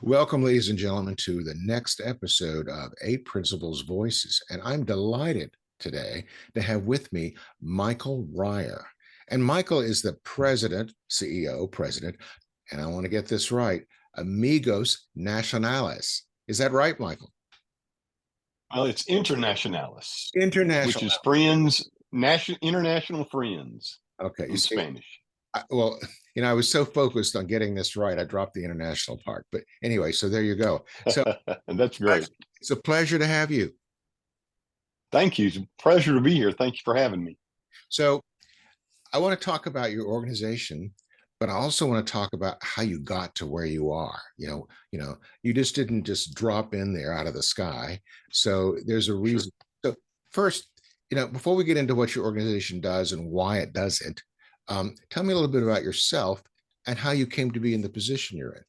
Welcome, ladies and gentlemen, to the next episode of Eight Principles Voices. And I'm delighted today to have with me Michael Ryer. And Michael is the president, CEO, president, and I want to get this right, Amigos Nacionales. Is that right, Michael? Well, it's internationalis, which International. is friends, international friends Okay, you from see, Spanish. well, I was so focused on getting this right, I dropped the international part. But anyway, so there you go. So That's great. it's a pleasure to have you. Thank you. It's a pleasure to be here. Thank you for having me. So I want to talk about your organization, but I also want to talk about how you got to where you are. You just didn't just drop in there out of the sky. So there's a Sure. reason. So first, before we get into what your organization does and why it does it, tell me a little bit about yourself and how you came to be in the position you're in.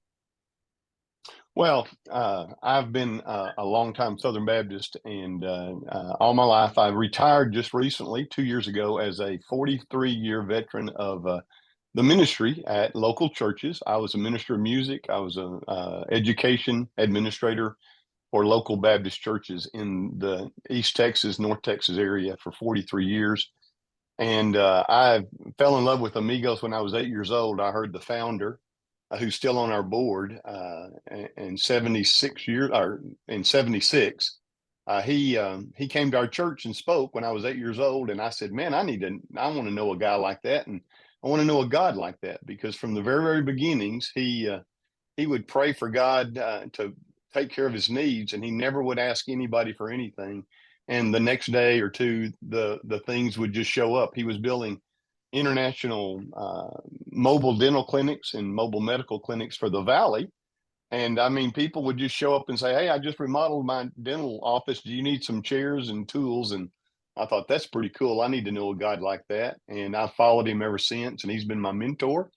Well, I've been a longtime Southern Baptist, and all my life I retired just recently, 2 years ago, as a 43-year veteran of the ministry at local churches. I was a minister of music. I was a education administrator for local Baptist churches in the East Texas, North Texas area for 43 years. And I fell in love with Amigos when I was 8 years old. I heard the founder, who's still on our board, in 76 years, or in 76. He came to our church and spoke when I was 8 years old, and I said, "Man, I want to know a guy like that, and I want to know a God like that," because from the very, very beginnings, he would pray for God to take care of his needs, and he never would ask anybody for anything. And the next day or two, the things would just show up. He was building international mobile dental clinics and mobile medical clinics for the valley. And I mean, people would just show up and say, "Hey, I just remodeled my dental office. Do you need some chairs and tools?" And I thought, that's pretty cool. I need to know a God like that. And I followed him ever since, and he's been my mentor.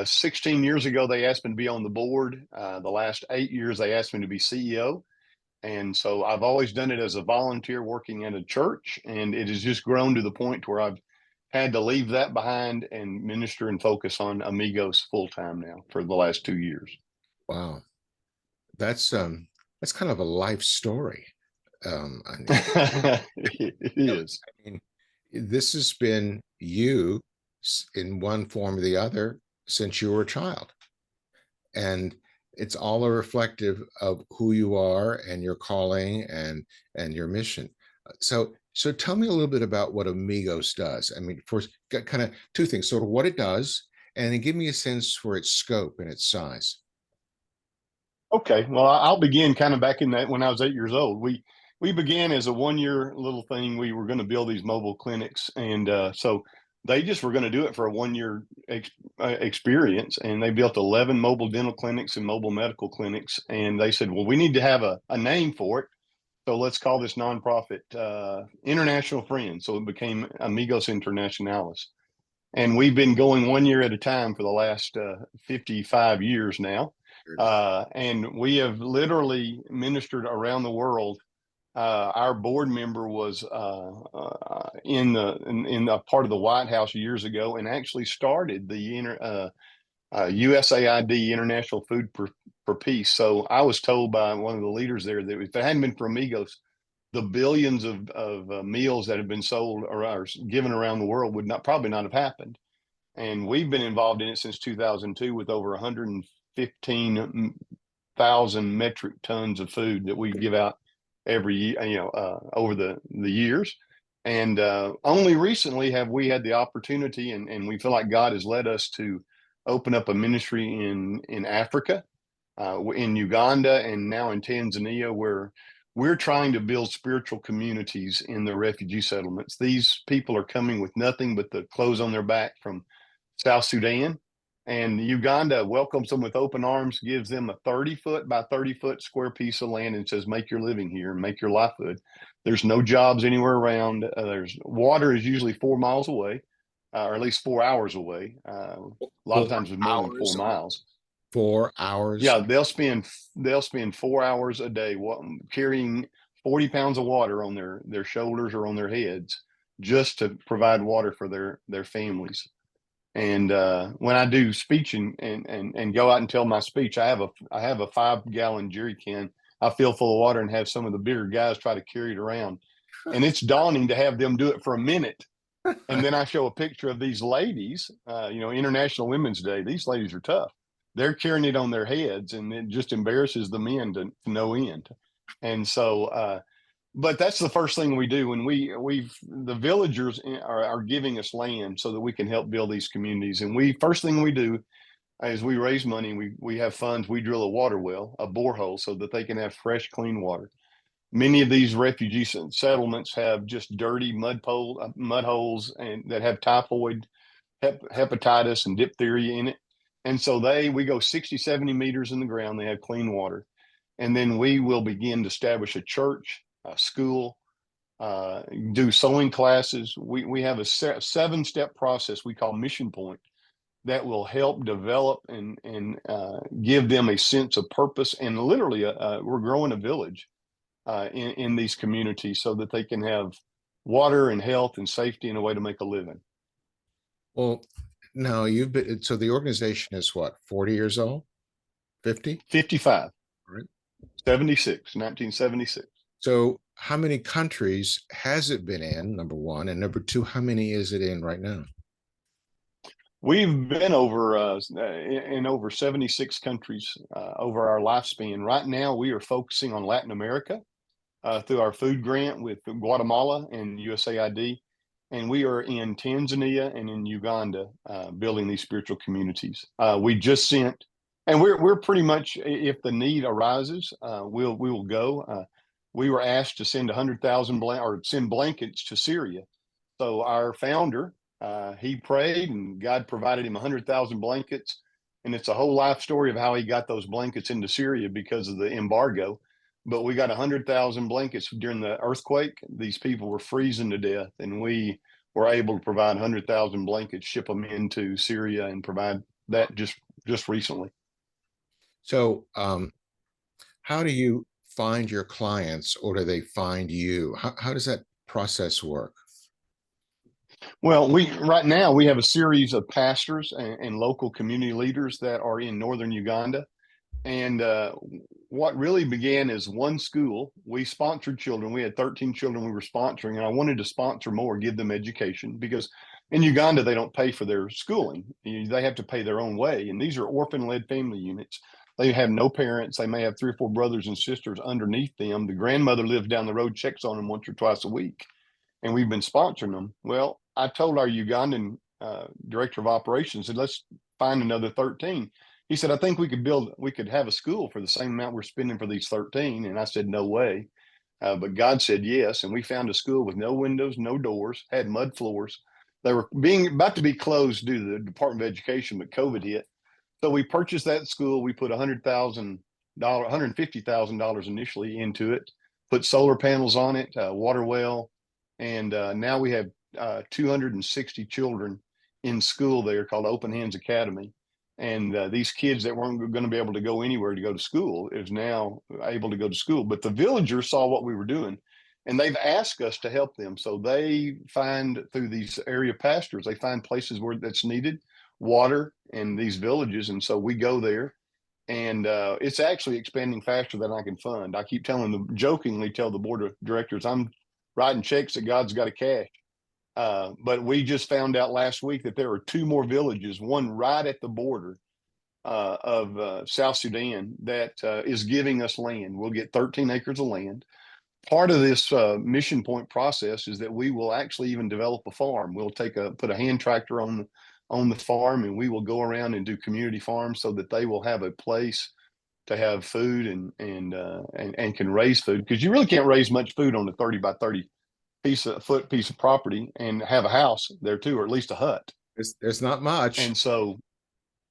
16 years ago, they asked me to be on the board. The last 8 years, they asked me to be CEO. And so I've always done it as a volunteer working at a church. And it has just grown to the point where I've had to leave that behind and minister and focus on Amigos full time now for the last 2 years. Wow, that's kind of a life story. It is. I mean, this has been you in one form or the other since you were a child. And it's all a reflective of who you are and your calling and your mission. So tell me a little bit about what Amigos does. I mean, first, kind of two things, sort of what it does, and then give me a sense for its scope and its size. Okay, well, I'll begin kind of back in that when I was 8 years old. We began as a 1 year little thing. We were going to build these mobile clinics, and so they just were going to do it for a 1 year experience. And they built 11 mobile dental clinics and mobile medical clinics. And they said, "Well, we need to have a name for it, so let's call this nonprofit International Friends." So it became Amigos Internationales, and we've been going 1 year at a time for the last 55 years now. And we have literally ministered around the world. Our board member was in a part of the White House years ago, and actually started the USAID, International Food for Peace. So I was told by one of the leaders there that if it hadn't been for Amigos, the billions of meals that have been sold or given around the world would not probably not have happened. And we've been involved in it since 2002 with over 115,000 metric tons of food that we give out every year, over the years. And only recently have we had the opportunity, and we feel like God has led us to open up a ministry in Africa, in Uganda, and now in Tanzania, where we're trying to build spiritual communities in the refugee settlements. These people are coming with nothing but the clothes on their back from South Sudan, and Uganda welcomes them with open arms, gives them a 30-foot by 30-foot square piece of land, and says, "Make your living here and make your livelihood." There's no jobs anywhere around. There's water is usually 4 miles away, or at least 4 hours away. A lot of Four times it's more than four hours. miles. 4 hours. Yeah, they'll spend 4 hours a day carrying 40 pounds of water on their shoulders or on their heads just to provide water for their families. And when I do speech and go out and tell my speech, I have a 5-gallon jerry can I fill full of water and have some of the bigger guys try to carry it around. And it's daunting to have them do it for a minute. And then I show a picture of these ladies, International Women's Day. These ladies are tough. They're carrying it on their heads, and it just embarrasses the men to no end. And so, but that's the first thing we do when the villagers are giving us land so that we can help build these communities. And first thing we do is we raise money. We have funds. We drill a water well, a borehole, so that they can have fresh, clean water. Many of these refugee settlements have just dirty mud holes and that have typhoid, hepatitis, and diphtheria in it. And so we go 60, 70 meters in the ground. They have clean water. And then we will begin to establish a church, a school, do sewing classes. We have a 7-step process we call Mission Point that will help develop and give them a sense of purpose. And literally, we're growing a village in these communities so that they can have water and health and safety and a way to make a living. Well, no, so the organization is what, 40 years old? 50? 55. Right. 1976. So how many countries has it been in, number one? And number two, how many is it in right now? We've been in over 76 countries over our lifespan. Right now, we are focusing on Latin America through our food grant with Guatemala and USAID. And we are in Tanzania and in Uganda building these spiritual communities. We just sent, and we're pretty much, if the need arises, we will go. We were asked to send 100,000 send blankets to Syria. So our founder, he prayed and God provided him 100,000 blankets. And it's a whole life story of how he got those blankets into Syria because of the embargo. But we got 100,000 blankets during the earthquake. These people were freezing to death, and we were able to provide 100,000 blankets, ship them into Syria, and provide that just recently. So, how do you find your clients, or do they find you? How does that process work? Well, right now we have a series of pastors and local community leaders that are in northern Uganda. And what really began as one school. We sponsored children. We had 13 children we were sponsoring, and I wanted to sponsor more, give them education, because in Uganda, they don't pay for their schooling. They have to pay their own way. And these are orphan-led family units. They have no parents. They may have 3 or 4 brothers and sisters underneath them. The grandmother lives down the road, checks on them once or twice a week. And we've been sponsoring them. Well, I told our Ugandan director of operations, said, let's find another 13. He said, I think we could have a school for the same amount we're spending for these 13. And I said, no way. But God said yes. And we found a school with no windows, no doors, had mud floors. They were about to be closed due to the Department of Education, but COVID hit. So we purchased that school. We put $150,000 initially into it, put solar panels on it, water well. And now we have 260 children in school there called Open Hands Academy. And these kids that weren't going to be able to go anywhere to go to school is now able to go to school. But the villagers saw what we were doing, and they've asked us to help them. So they find, through these area pastors, they find places where that's needed, water in these villages. And so we go there, and it's actually expanding faster than I can fund. I keep jokingly tell the board of directors, I'm writing checks that God's got to cash. But we just found out last week that there are 2 more villages, one right at the border of South Sudan, that is giving us land. We'll get 13 acres of land. Part of this Mission Point process is that we will actually even develop a farm. We'll put a hand tractor on the farm, and we will go around and do community farms so that they will have a place to have food and can raise food, because you really can't raise much food on a 30 by 30 piece of property and have a house there too, or at least a hut. There's not much. And so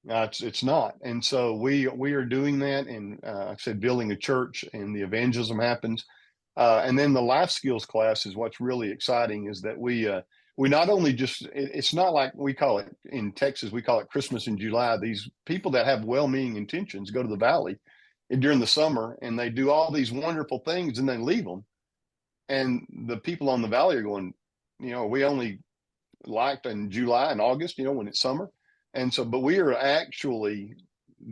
it's not. And so we are doing that. And like I said, building a church, and the evangelism happens. And then the life skills class is what's really exciting, is that we not only it's not like we call it in Texas, we call it Christmas in July. These people that have well-meaning intentions go to the valley during the summer, and they do all these wonderful things, and then leave them. And the people on the valley are going, we only like in July and August, when it's summer. And so, but we are actually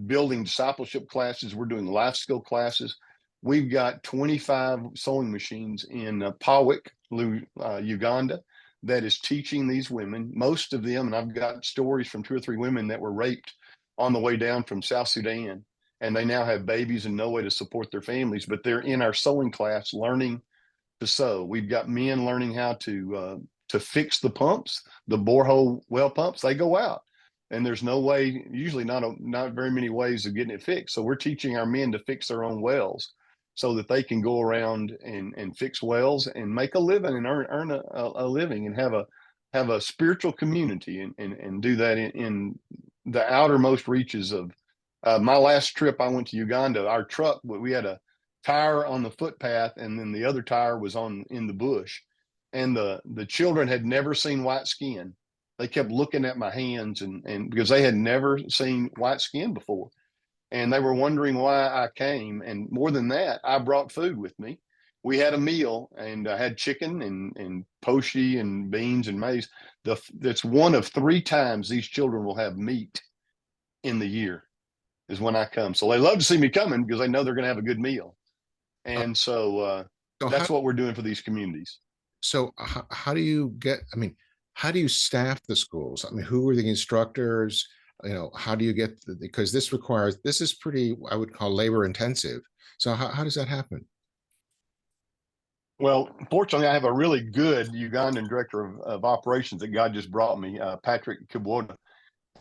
building discipleship classes. We're doing life skill classes. We've got 25 sewing machines in Pawik, Uganda, that is teaching these women, most of them, and I've got stories from 2 or 3 women that were raped on the way down from South Sudan, and they now have babies and no way to support their families, but they're in our sewing class learning to sew. We've got men learning how to fix the pumps, the borehole well pumps. They go out, and there's no way, usually not very many ways of getting it fixed. So we're teaching our men to fix their own wells, so that they can go around and fix wells and make a living and earn a living and have a spiritual community and do that in the outermost reaches of. My last trip, I went to Uganda. Our truck, we had a tire on the footpath, and then the other tire was in the bush. And the children had never seen white skin. They kept looking at my hands, and because they had never seen white skin before, and they were wondering why I came. And more than that, I brought food with me. We had a meal, and I had chicken and poshi and beans and maize. That's one of 3 times these children will have meat in the year, is when I come. So they love to see me coming because they know they're going to have a good meal. Uh, And so so how that's what we're doing for these communities. how do you get, I mean, how do you staff the schools? I mean, who are the instructors? How do you get because this is pretty, I would call, labor intensive. So how does that happen? Well, fortunately, I have a really good Ugandan director of operations that God just brought me, Patrick Kibwona.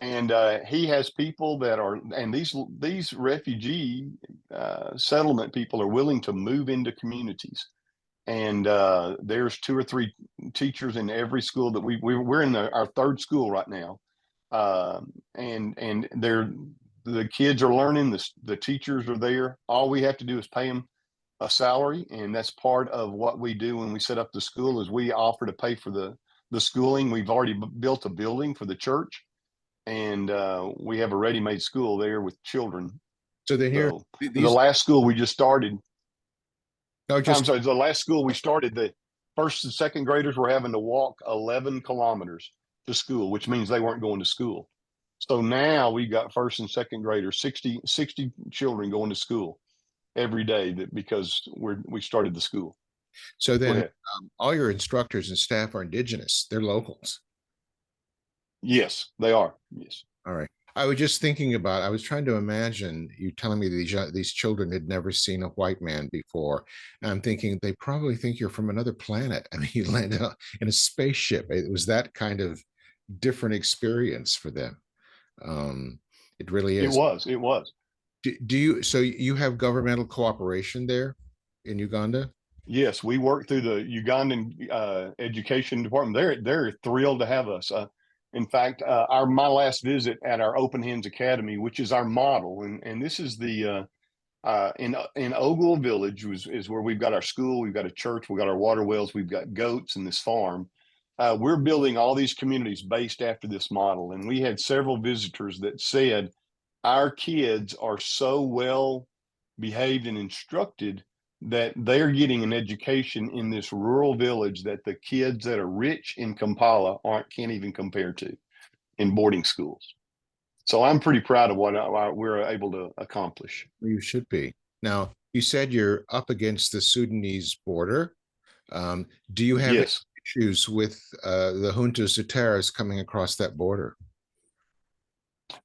And he has people that are, and these refugee settlement people are willing to move into communities. And there's 2 or 3 teachers in every school that we're in our 3rd school right now, and the kids are learning. The teachers are there. All we have to do is pay them a salary, and that's part of what we do when we set up the school. Is we offer to pay for the schooling. We've already built a building for the church, and we have a ready-made school there with children. So then here, So the these, last school we just started, no, I'm just sorry, the last school we started, the 1st and 2nd graders were having to walk 11 kilometers to school, which means they weren't going to school. So now we got 1st and 2nd graders, 60 children going to school every day, because we started the school. so Go then ahead. all your instructors and staff are indigenous. They're locals. Yes, they are. Yes. All right. I was just thinking about, I was trying to imagine you telling me these children had never seen a white man before. And I'm thinking they probably think you're from another planet. I mean, you landed in a spaceship. It was that kind of different experience for them. It really It is. was. It was. So you have governmental cooperation there in Uganda? Yes, we work through the Ugandan education department. They're thrilled to have us. In fact, my last visit at our Open Hands Academy, which is our model, and this is the in Ogle Village is where we've got our school, we've got a church, we've got our water wells, we've got goats in this farm. We're building all these communities based after this model, and we had several visitors that said our kids are so well behaved and instructed that they're getting an education in this rural village that the kids that are rich in Kampala can't even compare to in boarding schools. So I'm pretty proud of what we're able to accomplish. You should be. Now, you said you're up against the Sudanese border. Do you have Yes. issues with the juntas or terrorists coming across that border?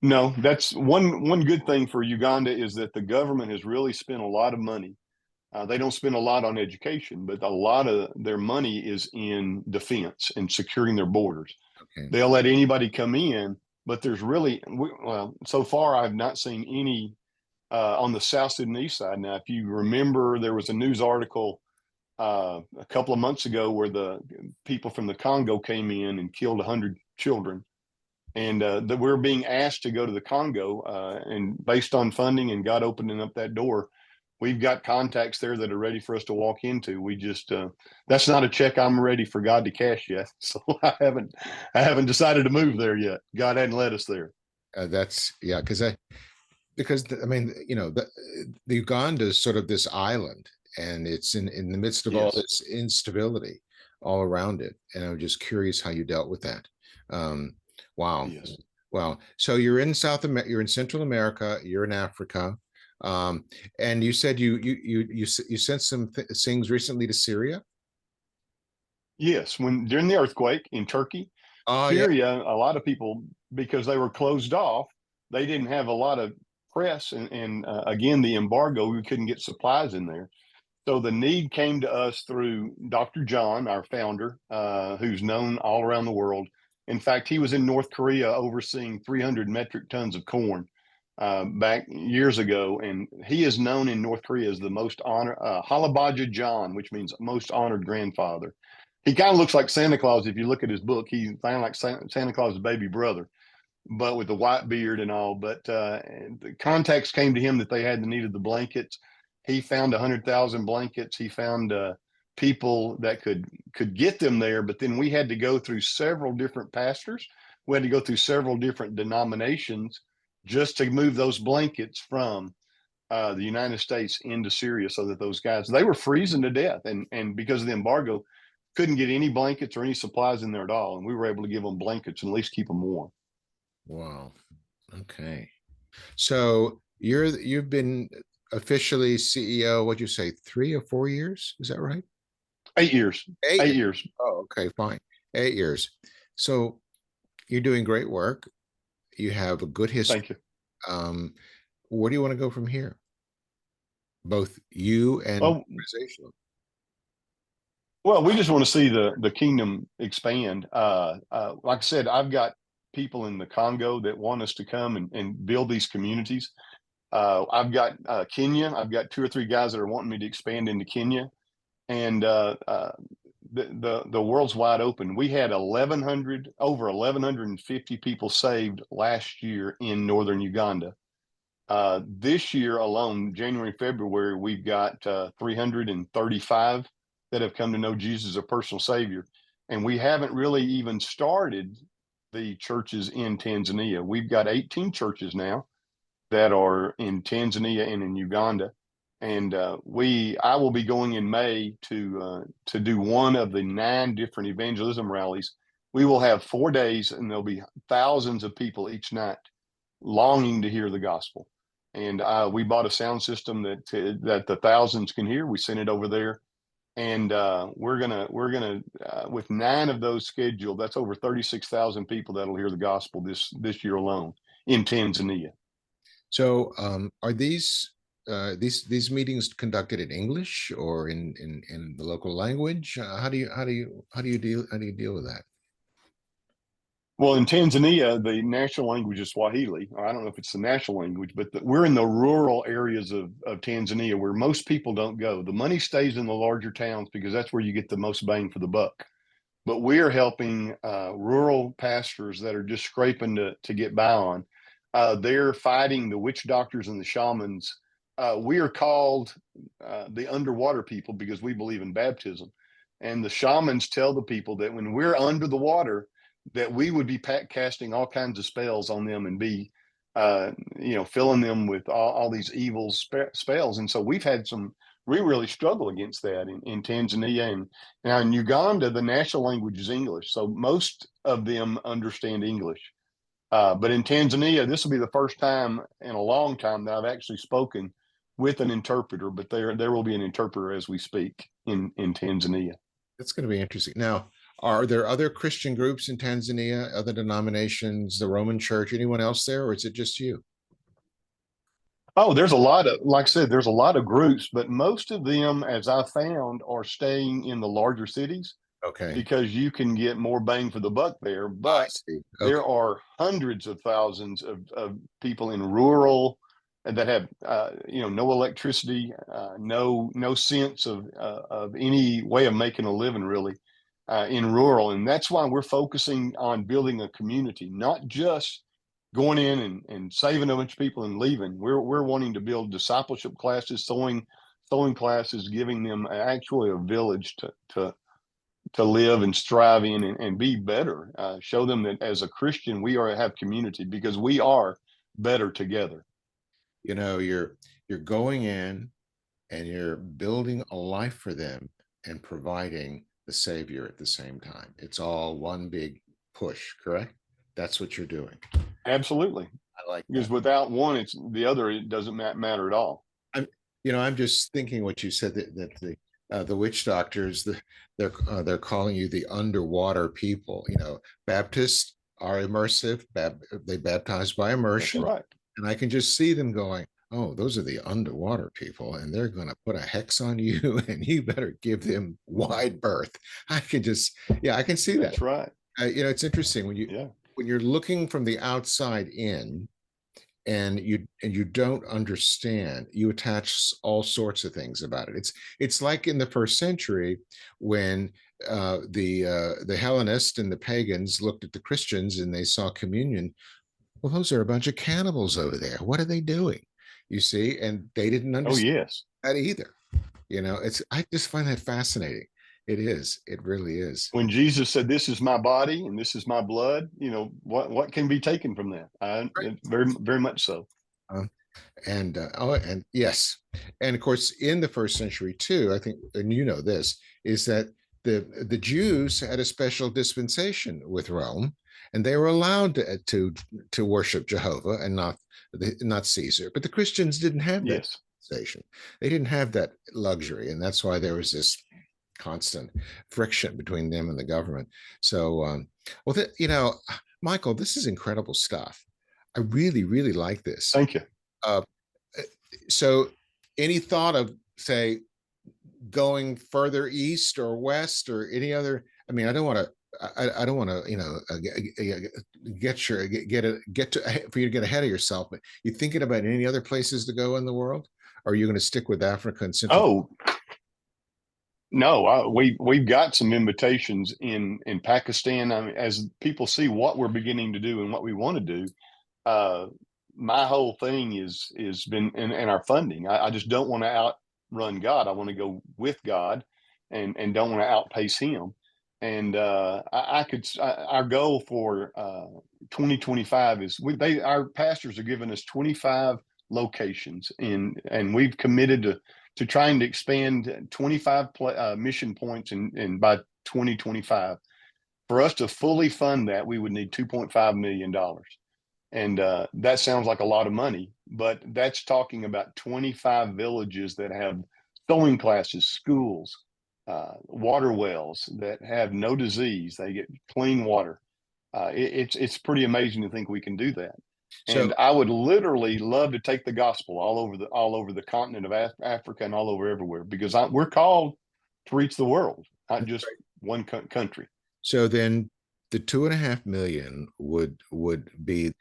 No, that's one good thing for Uganda, is that the government has really spent a lot of money. They don't spend a lot on education, but a lot of their money is in defense and securing their borders. Okay. They'll let anybody come in, but there's really, well, so far I've not seen any on the South Sudanese side. Now, if you remember, there was a news article a couple of months ago where the people from the Congo came in and killed 100 children, and that we're being asked to go to the Congo, and based on funding and God opening up that door, we've got contacts there that are ready for us to walk into. We just that's not a check I'm ready for God to cash yet, so I haven't decided to move there yet. God hadn't led us there. That's yeah, because I mean, the Uganda is sort of this island, and it's in the midst of all Yes. this instability. all around it. And I'm just curious how you dealt with that. Wow. Yes. Wow. So you're in you're in Central America, you're in Africa. Um, and you said you sent some things recently to Syria. Yes, when during the earthquake in Turkey, Oh yeah. Syria, a lot of people, because they were closed off, they didn't have a lot of press, and again, the embargo, we couldn't get supplies in there. So the need came to us through Dr. John, our founder, who's known all around the world. In fact, he was in North Korea overseeing 300 metric tons of corn back years ago, and he is known in North Korea as the most honored Halabaja John, which means most honored grandfather. He kind of looks like Santa Claus if you look at his book. He's kind of like Santa Claus's baby brother, but with the white beard and all. But the contacts came to him that they had the need of the blankets. He found 100,000 blankets. He found people that could get them there. But then we had to go through several different pastors. We had to go through several different denominations just to move those blankets from the United States into Syria, so that those guys, they were freezing to death, and because of the embargo, couldn't get any blankets or any supplies in there at all. And we were able to give them blankets and at least keep them warm. Wow. Okay. So you've been officially CEO, what'd you say, 3 or 4 years? Is that right? 8 years. 8 8 years. years. Oh, okay, fine. 8 years. So you're doing great work. You have a good history. Thank you. Um, where do you want to go from here? Both you and Well, organizational. well, we just want to see the kingdom expand. Like I said, I've got people in the Congo that want us to come and build these communities. I've got Kenya. I've got two or three guys that are wanting me to expand into Kenya, and the world's wide open. We had 1,150 people saved last year in northern Uganda. This year alone, January, February, we've got 335 that have come to know Jesus as a personal Savior. And we haven't really even started the churches in Tanzania. We've got 18 churches now that are in Tanzania and in Uganda. And I will be going in May to do one of the 9 different evangelism rallies. We will have 4 days, and there'll be thousands of people each night longing to hear the gospel. And we bought a sound system that the thousands can hear. We sent it over there, and we're gonna with 9 of those scheduled. That's over 36,000 people that'll hear the gospel this year alone in Tanzania. So are these meetings conducted in English or in the local language? How do you deal with that? Well, in Tanzania, the national language is Swahili. Or I don't know if it's the national language, but we're in the rural areas of Tanzania where most people don't go. The money stays in the larger towns because that's where you get the most bang for the buck. But we're helping rural pastors that are just scraping to get by on. They're fighting the witch doctors and the shamans. We are called the underwater people because we believe in baptism. And the shamans tell the people that when we're under the water, that we would be casting all kinds of spells on them and be, filling them with all these evil spells. And so we really struggle against that in Tanzania. And now in Uganda, the national language is English. So most of them understand English. But in Tanzania, this will be the first time in a long time that I've actually spoken with an interpreter, but there will be an interpreter as we speak in Tanzania. That's going to be interesting. Now, are there other Christian groups in Tanzania, other denominations, the Roman Church, anyone else there, or is it just you? Oh, there's a lot of, like I said, there's a lot of groups, but most of them, as I found, are staying in the larger cities Okay, because you can get more bang for the buck there. I But see. Okay, there are hundreds of thousands of people in rural that have, no electricity, no sense of any way of making a living really in rural. And that's why we're focusing on building a community, not just going in and saving a bunch of people and leaving. We're wanting to build discipleship classes, sewing classes, giving them actually a village to live and strive in and be better. Show them that as a Christian, have community because we are better together. you're going in and you're building a life for them and providing the Savior at the same time. It's all one big push, correct? That's what you're doing. Absolutely. I like Because that. without one, it's the other. It doesn't matter at all. I'm, I'm just thinking what you said that the witch doctors, they're calling you the underwater people. Baptists are immersive. They baptize by That's immersion, right. and I can just see them going, "Oh, those are the underwater people, and they're going to put a hex on you, and you better give them wide berth." I can just, yeah, I can see that. That's right. It's interesting Yeah. when you're looking from the outside in, and you don't understand, you attach all sorts of things about it. It's like in the first century when the Hellenists and the pagans looked at the Christians and they saw communion. Well, those are a bunch of cannibals over there. What are they doing? You see, and they didn't Oh, understand yes. that either. I just find that fascinating. It is. It really is. When Jesus said, "This is my body and this is my blood," what can be taken from that? Very, very much so. Um, and yes, and of course in the first century too, I think, and this, is that the Jews had a special dispensation with Rome, and they were allowed to worship Jehovah and not Caesar. But the Christians didn't have that Yes. dispensation. They didn't have that luxury, and that's why there was this constant friction between them and the government. So well, Michael, this is incredible stuff. I really, really like this. Thank you. uh, so any thought of, say, going further east or west or any other? I mean, I don't want to I don't want to get to for you to get ahead of yourself, but you thinking about any other places to go in the world, or are you going to stick with Africa and Central? Oh, no, we've got some invitations in Pakistan. I mean, as people see what we're beginning to do and what we want to do, uh, my whole thing is been in our funding. I just don't want to outrun God. I want to go with God, and don't want to outpace Him. And our goal for 2025 is our pastors are giving us 25 locations, and we've committed to trying to expand 25 mission points in by 2025. For us to fully fund that, we would need $2.5 million. And that sounds like a lot of money, but that's talking about 25 villages that have sewing classes, schools, water wells that have no disease. They get clean water. It's pretty amazing to think we can do that. So And I would literally love to take the gospel all over the continent of Africa and all over everywhere, because we're called to reach the world, not just one country. so then the 2.5 million would be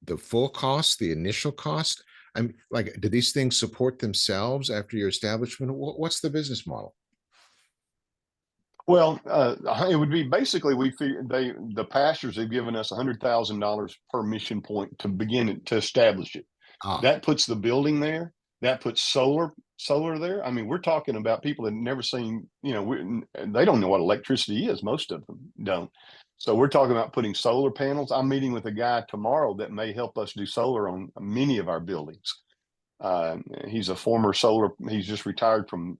the full cost, the initial cost? I'm like, do these things support themselves after your establishment? What's the business model? Well, it would be basically the pastors have given us $100,000 per mission point to begin to establish it. Ah, That puts the building there. That puts solar there. I mean, we're talking about people that have never seen. They don't know what electricity is. Most of them don't. So we're talking about putting solar panels. I'm meeting with a guy tomorrow that may help us do solar on many of our buildings. He's a former solar. He's just retired from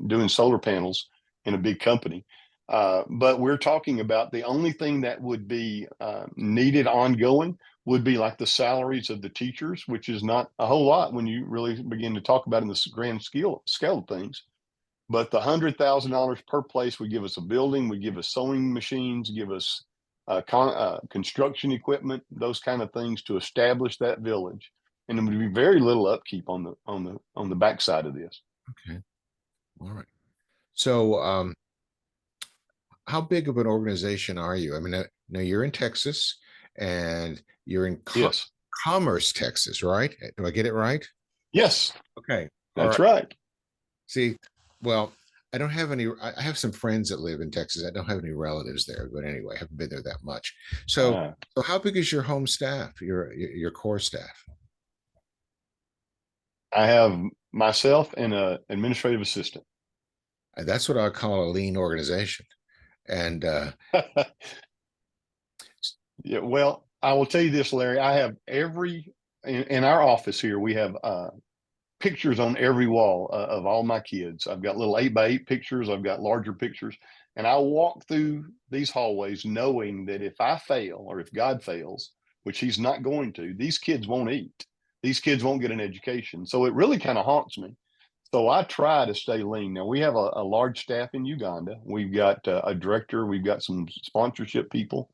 doing solar panels in a big company. But we're talking about the only thing that would be needed ongoing would be like the salaries of the teachers, which is not a whole lot when you really begin to talk about in this grand scale of things. But the $100,000 per place would give us a building, would give us sewing machines, give us construction equipment, those kind of things to establish that village. And there would be very little upkeep on the backside of this. okay. All right. So, how big of an organization are you? I mean, now you're in Texas and you're in Yes. Commerce, Texas, right? Do I get it right? Yes, Okay. All that's right. right. See, well, I don't have any, I have some friends that live in Texas. I don't have any relatives there, but anyway, I haven't been there that much. So, Uh, so how big is your home staff, your core staff? I have myself and an administrative assistant. That's what I call a lean organization. And Yeah, well, I will tell you this, Larry. I have in our office here, we have pictures on every wall of all my kids. I've got little 8x8 pictures. I've got larger pictures. And I walk through these hallways knowing that if I fail or if God fails, which he's not going to, these kids won't eat. These kids won't get an education. So it really kind of haunts me. So I try to stay lean. Now we have a large staff in Uganda. We've got a director. We've got some sponsorship people.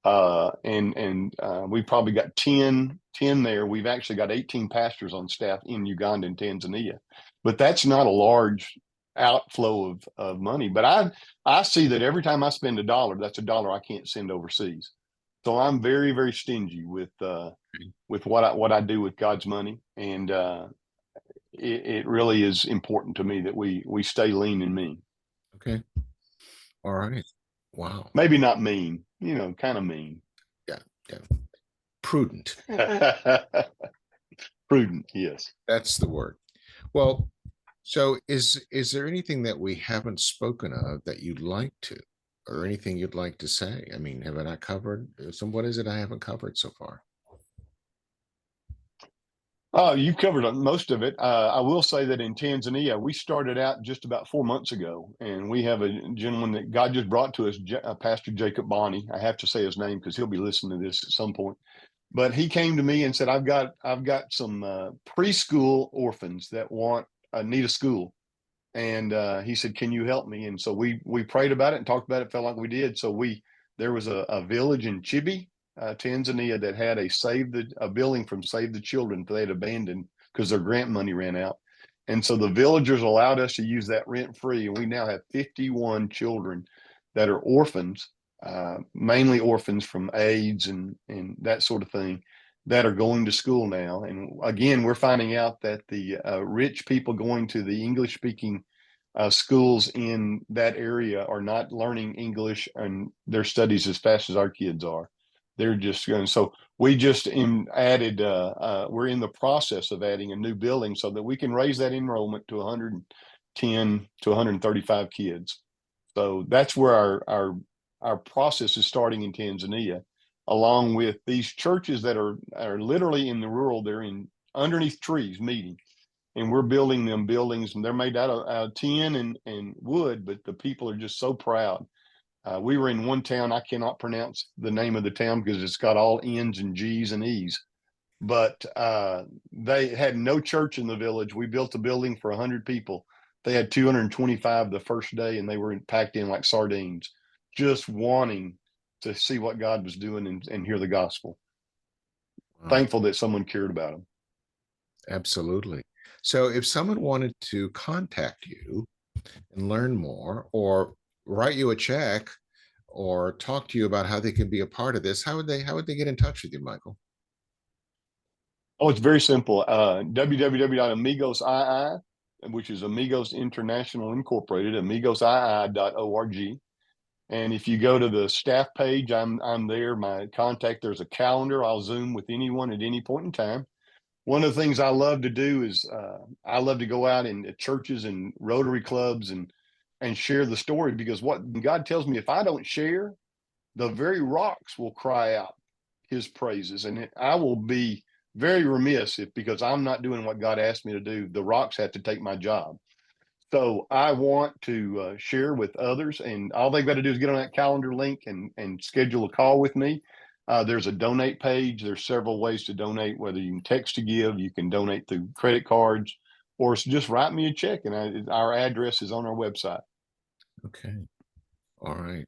And we've probably got 10 there. We've actually got 18 pastors on staff in Uganda and Tanzania, but that's not a large outflow of money. But I see that every time I spend $1, that's $1 I can't send overseas. So I'm very, very stingy with what I do with God's money. And it really is important to me that we stay lean and mean. Okay. All right. Wow. Maybe not mean, kind of mean. Yeah. Yeah. Prudent. Prudent, yes. That's the word. Well, so is there anything that we haven't spoken of that you'd like to, or anything you'd like to say? I mean, have I not covered? So what is it I haven't covered so far? You covered most of it. I will say that in Tanzania, we started out just about 4 months ago, and we have a gentleman that God just brought to us, Pastor Jacob Bonnie. I have to say his name because he'll be listening to this at some point. But he came to me and said, "I've got some preschool orphans that need a school," and he said, "Can you help me?" And so we prayed about it and talked about it. Felt like we did. So there was a village in Chibi, Tanzania, that had a building from Save the Children that they had abandoned because their grant money ran out. And so the villagers allowed us to use that rent free. And we now have 51 children that are orphans, mainly orphans from AIDS and that sort of thing, that are going to school now. And again, we're finding out that the rich people going to the English speaking schools in that area are not learning English and their studies as fast as our kids are. They're just going. So we just added. We're in the process of adding a new building so that we can raise that enrollment to 110 to 135 kids. So that's where our process is starting in Tanzania, along with these churches that are literally in the rural. They're in underneath trees meeting, and we're building them buildings, and they're made out of tin and wood. But the people are just so proud. We were in one town. I cannot pronounce the name of the town because it's got all N's and G's and E's. But they had no church in the village. We built a building for 100 people. They had 225 the first day, and they were packed in like sardines, just wanting to see what God was doing and hear the gospel. Wow. Thankful that someone cared about them. Absolutely. So if someone wanted to contact you and learn more, or write you a check, or talk to you about how they can be a part of this, how would they get in touch with you, Michael? Oh, it's very simple. www.amigosii, which is Amigos International Incorporated, amigosii.org. And if you go to the staff page, I'm there. My contact, there's a calendar. I'll Zoom with anyone at any point in time. One of the things I love to do is I love to go out in churches and Rotary clubs and share the story, because what God tells me, if I don't share, the very rocks will cry out his praises. And I will be very remiss if, because I'm not doing what God asked me to do, the rocks have to take my job. So I want to share with others, and all they've got to do is get on that calendar link and schedule a call with me. There's a donate page. There's several ways to donate, whether you can text to give, you can donate through credit cards, or just write me a check, and our address is on our website. Okay. All right.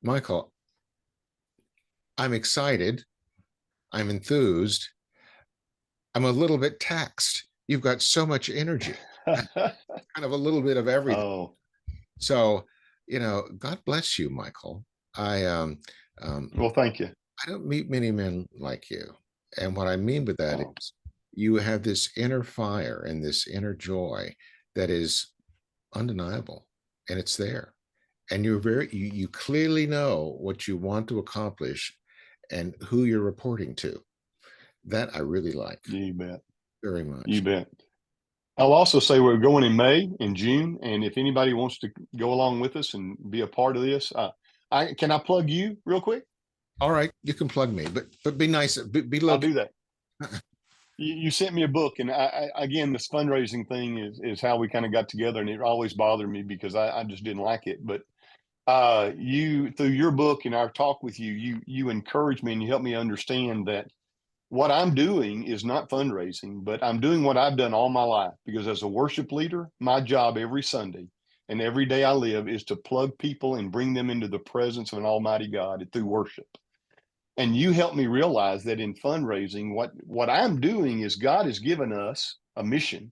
Michael, I'm excited. I'm enthused. I'm a little bit taxed. You've got so much energy, kind of a little bit of everything. Oh, So, God bless you, Michael. well, thank you. I don't meet many men like you. And what I mean by that Oh, is you have this inner fire and this inner joy that is undeniable, and it's there. And you clearly know what you want to accomplish and who you're reporting to. That I really like you bet. very much. You bet. I'll also say we're going in May and June, and if anybody wants to go along with us and be a part of this, can I plug you real quick? All right, you can plug me, but be nice. Be I'll do that. You sent me a book, and again, this fundraising thing is how we kind of got together, and it always bothered me because I just didn't like it. But you, through your book and our talk with you, you encouraged me and you helped me understand that what I'm doing is not fundraising, but I'm doing what I've done all my life. Because as a worship leader, my job every Sunday and every day I live is to plug people and bring them into the presence of an Almighty God through worship. And you helped me realize that in fundraising, what I'm doing is God has given us a mission.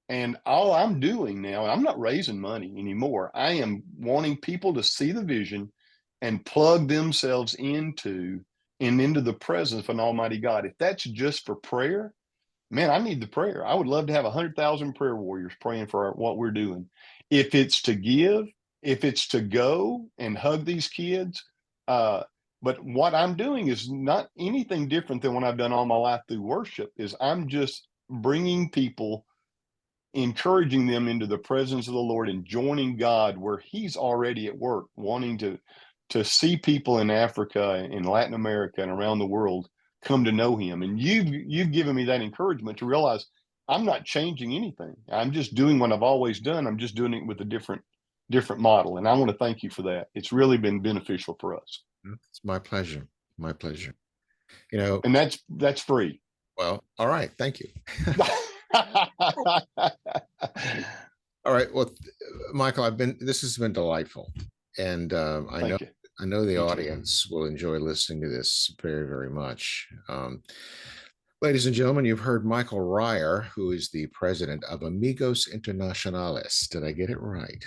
And all I'm doing now, I'm not raising money anymore. I am wanting people to see the vision and plug themselves into the presence of an Almighty God. If that's just for prayer, man, I need the prayer. I would love to have 100,000 prayer warriors praying for what we're doing. If it's to give, if it's to go and hug these kids, but what I'm doing is not anything different than what I've done all my life through worship. Is I'm just bringing people, encouraging them into the presence of the Lord and joining God where He's already at work, wanting to see people in Africa, in Latin America, and around the world come to know Him. And you've given me that encouragement to realize I'm not changing anything. I'm just doing what I've always done. I'm just doing it with a different model. And I want to thank you for that. It's really been beneficial for us. It's my pleasure. My pleasure. And that's free. Well, all right. Thank you. All right. Well, Michael, this has been delightful. And I know the audience will enjoy listening to this very, very much. Ladies and gentlemen, you've heard Michael Ryer, who is the president of Amigos Internacionales. Did I get it right?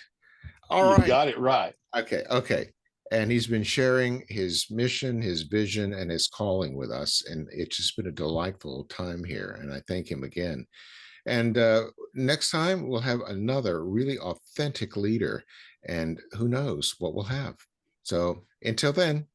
All right. You got it right. Okay. And he's been sharing his mission, his vision, and his calling with us. And it's just been a delightful time here. And I thank him again. And next time we'll have another really authentic leader, and who knows what we'll have. So until then,